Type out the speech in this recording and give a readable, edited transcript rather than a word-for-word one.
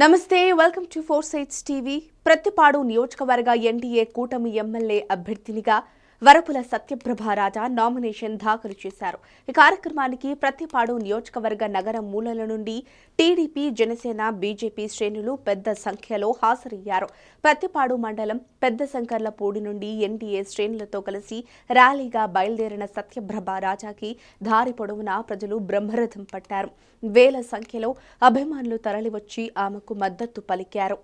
నమస్తే welcome to four sides TV. Prathipadu నియోజకవర్గ NDA కూటమి ఎమ్మెల్యే అభ్యర్థినిగా వరపుల సత్యప్రభ రాజా నామినేషన్ దాఖలు చేశారు. ఈ కార్యక్రమానికి ప్రతిపాడు నియోజకవర్గ నగర మూలల నుండి టీడీపీ, జనసేన, బీజేపీ శ్రేణులు పెద్ద సంఖ్యలో హాజరయ్యారు. ప్రతిపాడు మండలం పెద్ద సంకర్లపూడి నుండి ఎన్డీఏ శ్రేణులతో కలిసి ర్యాలీగా బయలుదేరిన సత్యప్రభ రాజాకి దారి పొడవునా ప్రజలు బ్రహ్మరథం పట్టారు. వేల సంఖ్యలో అభిమానులు తరలివచ్చి ఆమెకు మద్దతు పలికారు.